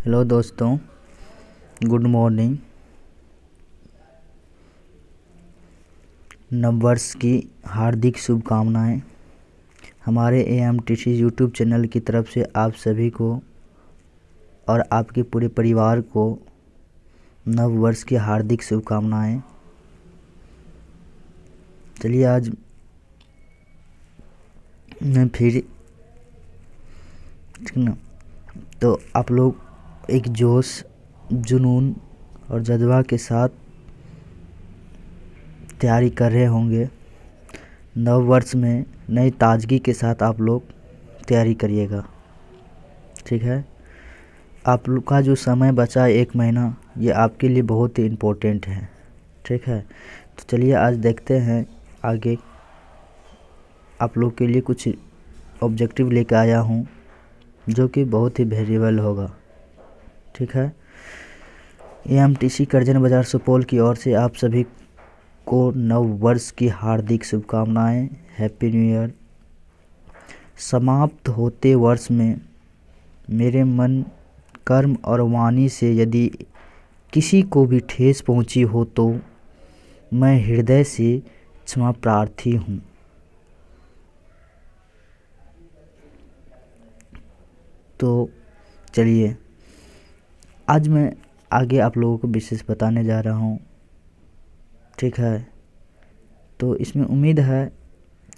Hello दोस्तों, good morning. नववर्ष की हार्दिक शुभकामनाएं। हमारे AMTC यूट्यूब चैनल की तरफ से आप सभी को और आपके पूरे परिवार को नववर्ष की हार्दिक शुभकामनाएं। चलिए आज मैं फिर, ठीक ना, तो आप लोग एक जोश, जुनून और जज्बा के साथ तैयारी कर रहे होंगे। नव वर्ष में नई ताजगी के साथ आप लोग तैयारी करिएगा, ठीक है। आप लोग का जो समय बचा है 1 महीना, ये आपके लिए बहुत ही इम्पोर्टेंट है, ठीक है। तो चलिए आज देखते हैं आगे। आप लोग के लिए कुछ ऑब्जेक्टिव लेकर आया हूँ जो कि बहुत ही वेरिएबल होगा, ठीक है। AMTC करजन बाजार सुपौल की ओर से आप सभी को नव वर्ष की हार्दिक शुभकामनाएं। Happy new year. समाप्त होते वर्ष में मेरे मन, कर्म और वाणी से यदि किसी को भी ठेस पहुंची हो तो मैं हृदय से क्षमा प्रार्थी हूं। तो चलिए आज मैं आगे आप लोगों को विशेष बताने जा रहा हूं, ठीक है। तो इसमें उम्मीद है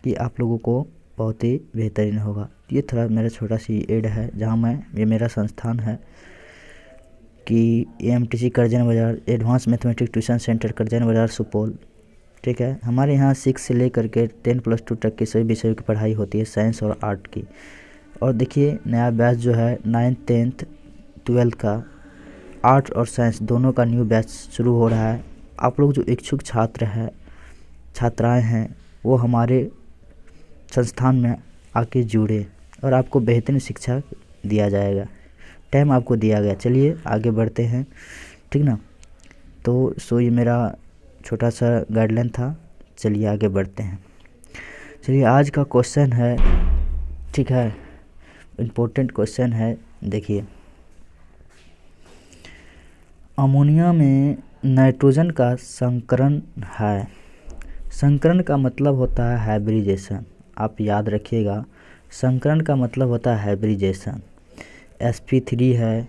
कि आप लोगों को बहुत ही बेहतरीन होगा। ये थोड़ा मेरा छोटा सी एड है जहां ये मेरा संस्थान है कि AMTC Karjan Bazar advance mathematics tuition centre Karjan Bazar Supaul, ठीक है। हमारे यहाँ 6 से लेकर के 10+2 तक के सभी विषयों की पढ़ाई होती है, साइंस और आर्ट की। और देखिए नया बैच जो है 9th 10th 12th का आर्ट और साइंस दोनों का न्यू बैच शुरू हो रहा है। आप लोग जो इच्छुक छात्र हैं, छात्राएं हैं, वो हमारे संस्थान में आके जुड़े और आपको बेहतरीन शिक्षा दिया जाएगा। टाइम आपको दिया गया। चलिए आगे बढ़ते हैं, ठीक ना। तो ये मेरा छोटा सा गाइडलाइन था। चलिए आगे बढ़ते हैं। चलिए आज का क्वेश्चन है, ठीक है, इम्पोर्टेंट क्वेश्चन है। देखिए, अमोनिया में नाइट्रोजन का संकरण है। संकरण का मतलब होता है हाइब्रिडेशन। आप याद रखिएगा, संकरण का मतलब होता है हाइब्रिडेशन। sp3 है,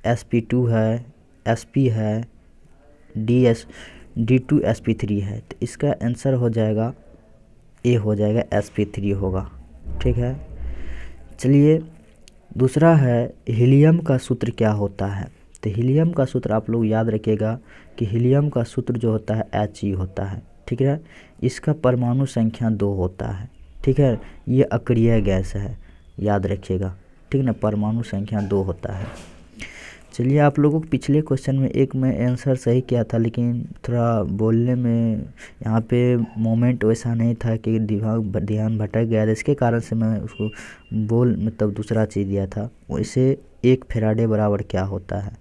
sp2 है, sp है, d2sp3 है। तो इसका आंसर हो जाएगा ए, हो जाएगा sp3 होगा, ठीक है। चलिए दूसरा है हीलियम का सूत्र क्या होता है। तो हीलियम का सूत्र आप लोग याद रखिएगा कि हीलियम का सूत्र जो होता है He होता है, ठीक है। इसका परमाणु संख्या 2 होता है, ठीक है। ये अक्रिय गैस है, याद रखिएगा, ठीक ना। परमाणु संख्या 2 होता है। चलिए आप लोगों को पिछले क्वेश्चन में एक मैं आंसर सही किया था, लेकिन थोड़ा बोलने में यहाँ पे मोमेंट वैसा नहीं था कि ध्यान भटक गया था, इसके कारण से मैं उसको मतलब दूसरा चीज़ दिया था। वैसे 1 फैराडे बराबर क्या होता है,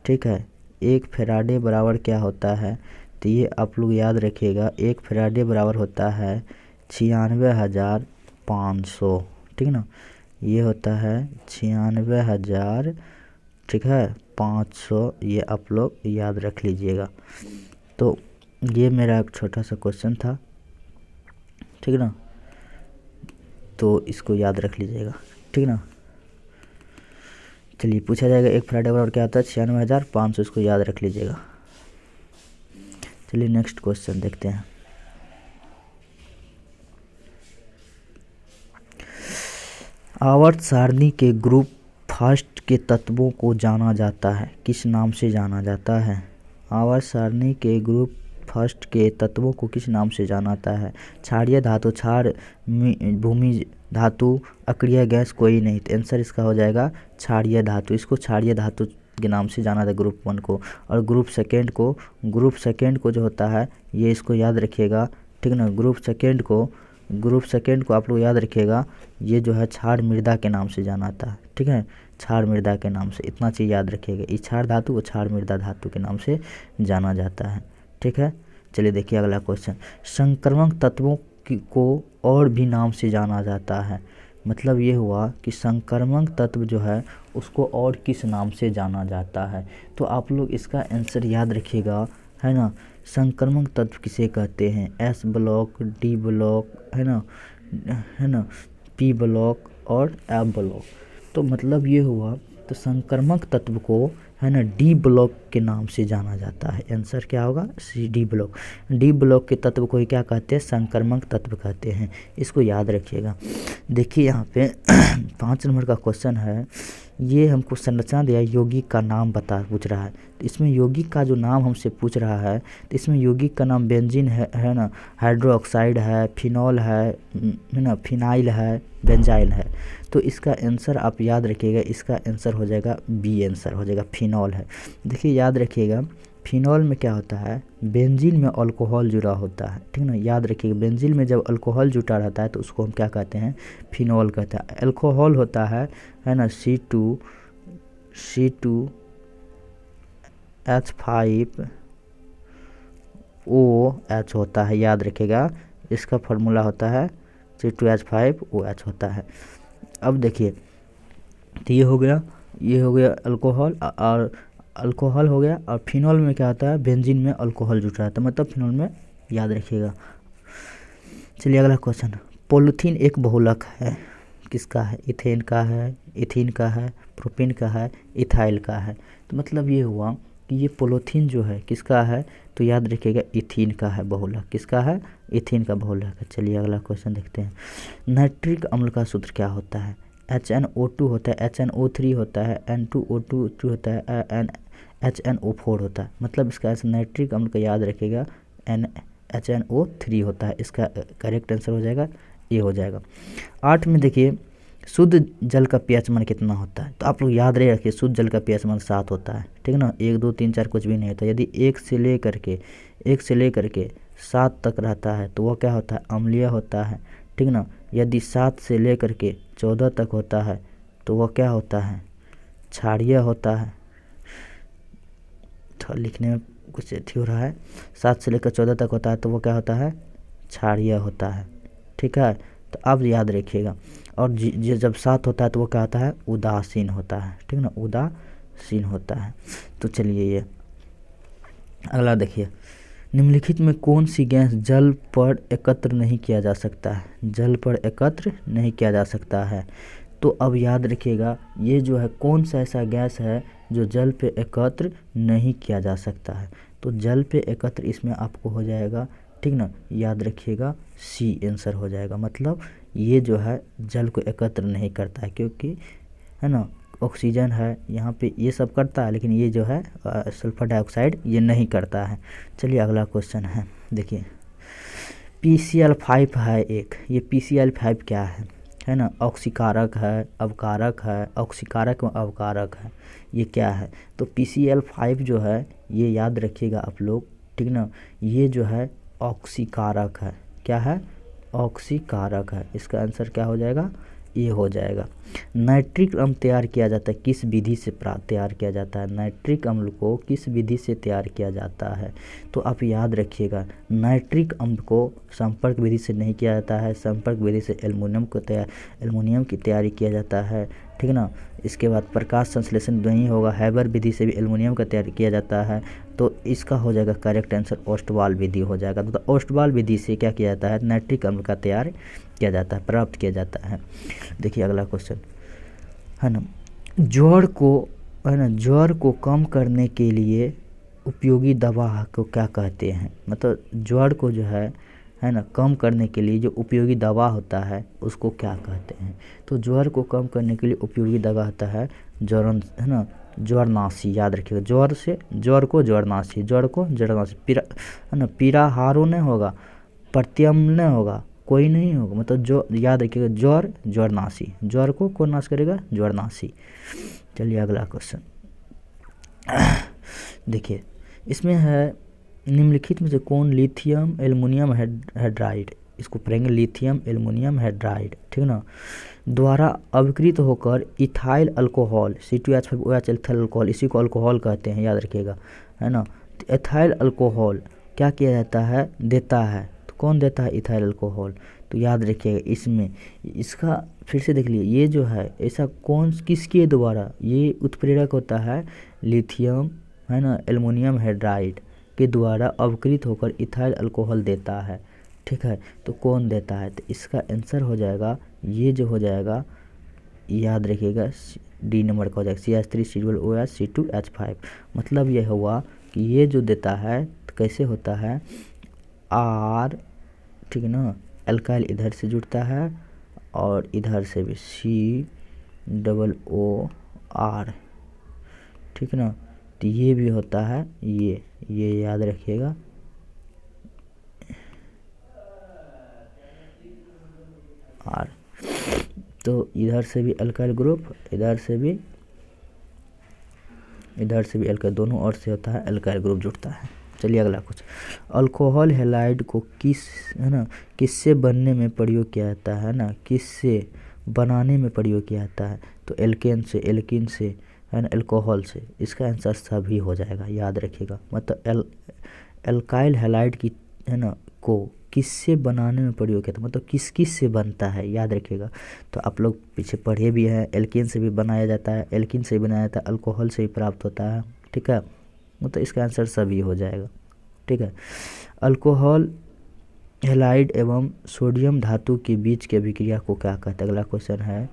ठीक है। 1 फैराडे बराबर क्या होता है, तो ये आप लोग याद रखिएगा। 1 फैराडे बराबर होता है 96,500, ठीक ना। ये होता है 96,000, ठीक है, 500। ये आप लोग याद रख लीजिएगा। तो ये मेरा एक छोटा सा क्वेश्चन था, ठीक ना। तो इसको याद रख लीजिएगा, ठीक ना। चलिए पूछा जाएगा 1 फैराडे बराबर क्या होता है 96,500, इसको याद रख लीजिएगा। चलिए नेक्स्ट क्वेश्चन देखते हैं। आवर्त सारणी के ग्रुप फर्स्ट के तत्वों को जाना जाता है, किस नाम से जाना जाता है। आवर्त सारणी के ग्रुप फर्स्ट के तत्वों को किस नाम से जाना जाता है। क्षारीय धातु, क्षार, भूमि धातु, अक्रिय गैस कोई नहीं। तो आंसर इसका हो जाएगा क्षारीय धातु। इसको क्षारीय धातु के नाम से जाना था ग्रुप 1 को। और ग्रुप सेकेंड को जो होता है, ये इसको याद रखिएगा, ठीक ना। ग्रुप सेकेंड को आप लोग याद रखिएगा, ये जो है क्षार मृदा के नाम से जाना था, ठीक है। क्षार मृदा के नाम से, इतना चीज़ याद रखिएगा। इस क्षार धातु को क्षार मृदा धातु के नाम से जाना जाता है, ठीक है। चलिए देखिए अगला क्वेश्चन। संक्रमक तत्वों को और भी नाम से जाना जाता है। मतलब ये हुआ कि संक्रमक तत्व जो है उसको और किस नाम से जाना जाता है। तो आप लोग इसका आंसर याद रखिएगा, है ना। संक्रमक तत्व किसे कहते हैं? एस ब्लॉक, डी ब्लॉक, है ना, पी ब्लॉक और एफ ब्लॉक। तो मतलब ये हुआ, तो संक्रमक तत्व को, है ना, डी ब्लॉक के नाम से जाना जाता है। आंसर क्या होगा? सी, डी ब्लॉक। डी ब्लॉक के तत्व को ही क्या कहते हैं? संक्रमक तत्व कहते हैं। इसको याद रखिएगा। देखिए यहाँ पे 5 नंबर का क्वेश्चन है, ये हमको संरचना दिया, यौगिक का नाम पूछ रहा है। तो इसमें यौगिक का जो नाम हमसे पूछ रहा है, तो इसमें यौगिक का नाम बेंजीन है ना, हाइड्रोक्साइड है, फिनॉल है ना, फिनाइल है, बेंजाइल है। तो इसका आंसर आप याद रखिएगा, इसका आंसर हो जाएगा बी, आंसर हो जाएगा फिनॉल है। देखिए याद रखिएगा, फिनॉल में क्या होता है? बेंजीन में अल्कोहल जुड़ा होता है, ठीक ना। याद रखिएगा, बेंजीन में जब अल्कोहल जुटा रहता है तो उसको हम क्या कहते हैं? फिनॉल कहते हैं। अल्कोहल होता है ना, C2H5OH होता है, याद रखिएगा। इसका फार्मूला होता है C2H5OH होता है। अब देखिए, तो ये हो गया अल्कोहल, और अल्कोहल हो गया। और फिनॉल में क्या होता है? बेंजीन में अल्कोहल जुटा रहता है, मतलब फिनॉल में, याद रखिएगा। चलिए अगला क्वेश्चन। पॉलीथीन एक बहुलक है, किसका है? इथेन का है, इथीन का है, प्रोपेन का है, इथाइल का है। तो मतलब ये हुआ कि ये पॉलीथीन जो है किसका है? तो याद रखिएगा इथीन का है बहुलक। किसका है? इथीन का बहुलक है। चलिए अगला क्वेश्चन देखते हैं। नाइट्रिक अम्ल का सूत्र क्या होता है? HNO2 होता है, HNO3 होता है, N2O2 होता है, HNO4 होता है। मतलब इसका आंसर नाइट्रिक अम्ल का याद रखिएगा HNO3 होता है। इसका करेक्ट आंसर हो जाएगा ये हो जाएगा। 8 में देखिए, शुद्ध जल का pH मान कितना होता है? तो आप लोग याद रहे रखिए, शुद्ध जल का pH मान 7 होता है, ठीक है ना। 1 2 3 4 कुछ भी नहीं होता। यदि 1 से लेकर के 7 तक रहता है तो वह क्या होता है? अम्लीय होता है, ठीक ना। यदि 7 से लेकर के 14 तक होता है तो वह क्या होता है? क्षारीय होता है। थोड़ा लिखने में कुछ अथी हो रहा है। 7 से लेकर 14 तक होता है तो वो क्या होता है? क्षारीय होता है, ठीक है। तो अब याद रखिएगा। और जब 7 होता है तो वो क्या होता है? उदासीन होता है, ठीक ना, उदासीन होता है। तो चलिए ये अगला देखिए, निम्नलिखित में कौन सी गैस जल पर एकत्र नहीं किया जा सकता है? जल पर एकत्र नहीं किया जा सकता है। तो अब याद रखिएगा, ये जो है कौन सा ऐसा गैस है जो जल पे एकत्र नहीं किया जा सकता है? तो जल पे एकत्र इसमें आपको हो जाएगा, ठीक ना, याद रखिएगा सी आंसर हो जाएगा। मतलब ये जो है जल को एकत्र नहीं करता है, क्योंकि, है ना, ऑक्सीजन है यहाँ पे, ये सब करता है, लेकिन ये जो है सल्फर डाइऑक्साइड ये नहीं करता है। चलिए अगला क्वेश्चन है, देखिए PCl5 है एक, ये PCl5 क्या है ना, ऑक्सीकारक है, अवकारक है, ऑक्सीकारक में अवकारक है, ये क्या है? तो PCl5 जो है ये याद रखिएगा आप लोग, ठीक ना, ये जो है ऑक्सीकारक है। क्या है? ऑक्सीकारक है। इसका आंसर क्या हो जाएगा? ये हो जाएगा। नाइट्रिक अम्ल तैयार किया जाता है किस विधि से तैयार किया जाता है? नाइट्रिक अम्ल को किस विधि से तैयार किया जाता है? तो आप याद रखिएगा, नाइट्रिक अम्ल को संपर्क विधि से नहीं किया जाता है। संपर्क विधि से एल्युमिनियम की तैयारी किया जाता है, ठीक ना। इसके बाद प्रकाश संश्लेषण नहीं होगा, हैबर विधि से भी एल्युमिनियम का तैयार किया जाता है। तो इसका हो जाएगा करेक्ट आंसर ओस्टवाल विधि हो जाएगा। तो ओस्टवाल विधि से क्या किया जाता है? नाइट्रिक अम्ल का तैयार किया जाता है, प्राप्त किया जाता है। देखिए अगला क्वेश्चन है ना, ज्वर को कम करने के लिए उपयोगी दवा को क्या कहते हैं? मतलब ज्वर को जो है ना, कम करने के लिए जो उपयोगी दवा होता है उसको क्या कहते हैं? तो ज्वर को कम करने के लिए उपयोगी दवा होता है ज्वरनाशी। याद रखिएगा, ज्वर को ज्वरनाशी, पीराहारो नहीं होगा, प्रत्यम नहीं होगा, कोई नहीं होगा, मतलब जो याद रखिएगा ज्वरनाशी, ज्वर को कौन नाश करेगा? ज्वरनाशी। चलिए अगला क्वेश्चन देखिए, इसमें है निम्नलिखित में से कौन लिथियम एल्युमिनियम हाइड्राइड, इसको पढ़ेंगे लिथियम एल्युमिनियम हाइड्राइड, ठीक ना, द्वारा अभिकृत होकर ethyl alcohol C2H5OH ethyl alcohol, इसी को अल्कोहल कहते हैं, याद रखिएगा, है ना। तो इथाइल अल्कोहल क्या किया जाता है? देता है। तो कौन देता है इथाइल अल्कोहल? तो याद रखिएगा, इसमें इसका फिर से देख लिए, ये जो है ऐसा कौन किसके द्वारा, ये उत्प्रेरक होता है लिथियम, है ना, एल्युमिनियम हाइड्राइड के द्वारा अवकृत होकर इथाइल अल्कोहल देता है। ठीक है, तो कौन देता है, तो इसका आंसर हो जाएगा, ये जो हो जाएगा, याद रखिएगा, डी नंबर का हो जाएगा CH3COOH C2H5। मतलब यह हुआ कि ये जो देता है तो कैसे होता है, R, ठीक है ना, अल्काइल इधर से जुड़ता है और इधर से भी COOR, ठीक है ना, तो ये भी होता है, ये याद रखिएगा। R, तो इधर से भी अल्काइल ग्रुप, इधर से भी अल्काइल, दोनों ओर से होता है अल्काइल ग्रुप जुड़ता है। चलिए अगला कुछ, अल्कोहल हैलाइड को किससे बनने में प्रयोग किया जाता है ना, किससे बनाने में प्रयोग किया जाता है, तो एल्केन से, एल्किन से, है ना, अल्कोहल से। इसका आंसर सभी हो जाएगा, याद रखिएगा। मतलब अल्काइल हैलाइड की, है ना, को किससे बनाने में प्रयोग किया था, मतलब किस किस से बनता है, याद रखिएगा। तो आप लोग पीछे पढ़े भी हैं, एल्केन से भी बनाया जाता है, एल्किन से भी बनाया जाता है, अल्कोहल से भी प्राप्त होता है। ठीक है, मतलब इसका आंसर सभी हो जाएगा। ठीक है, अल्कोहल हैलाइड एवं सोडियम धातु के बीच की अभिक्रिया को क्या कहते हैं। अगला क्वेश्चन है,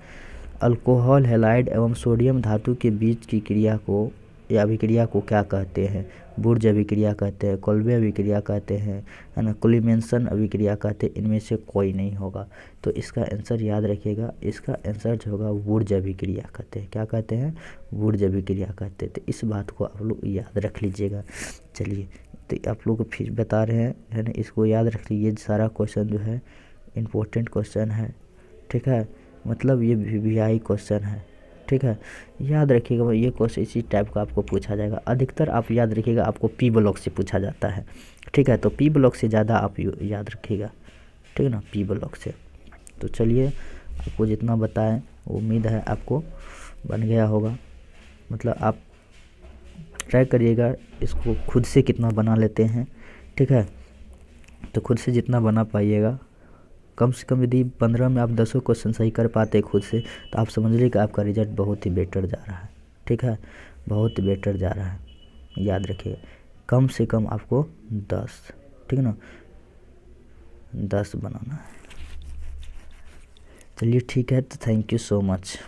अल्कोहल हैलाइड एवं सोडियम धातु के बीच की क्रिया को या अभिक्रिया को क्या कहते हैं। बुर्ज अभिक्रिया कहते हैं, कोल्बे अभिक्रिया कहते हैं, है ना, क्लीमेंसन अभिक्रिया कहते हैं। इनमें से कोई नहीं होगा, तो इसका आंसर याद रखिएगा, इसका आंसर जो होगा बुर्ज अभिक्रिया कहते हैं। क्या कहते हैं, बुर्ज अभिक्रिया कहते हैं। तो इस बात को आप लोग याद रख लीजिएगा। चलिए, तो आप लोग को फिर बता रहे हैं, है ना, इसको याद रख लीजिए। सारा क्वेश्चन जो है इम्पोर्टेंट क्वेश्चन है। ठीक है, मतलब ये VVI क्वेश्चन है। ठीक है, याद रखिएगा, ये क्वेश्चन इसी टाइप का आपको पूछा जाएगा। अधिकतर आप याद रखिएगा, आपको P ब्लॉक से पूछा जाता है। ठीक है, तो P ब्लॉक से ज़्यादा आप याद रखिएगा। ठीक है ना, P ब्लॉक से। तो चलिए, आपको जितना बताएं, उम्मीद है आपको बन गया होगा। मतलब आप ट्राई करिएगा, इसको खुद से कितना बना लेते हैं। ठीक है, तो खुद से जितना बना पाइएगा, कम से कम यदि 15 में आप 10 क्वेश्चन सही कर पाते खुद से, तो आप समझ लीजिए कि आपका रिजल्ट बहुत ही बेटर जा रहा है। ठीक है, बहुत ही बेटर जा रहा है, याद रखिए। कम से कम आपको 10, ठीक है ना, 10 बनाना है। चलिए ठीक है, तो थैंक यू सो मच।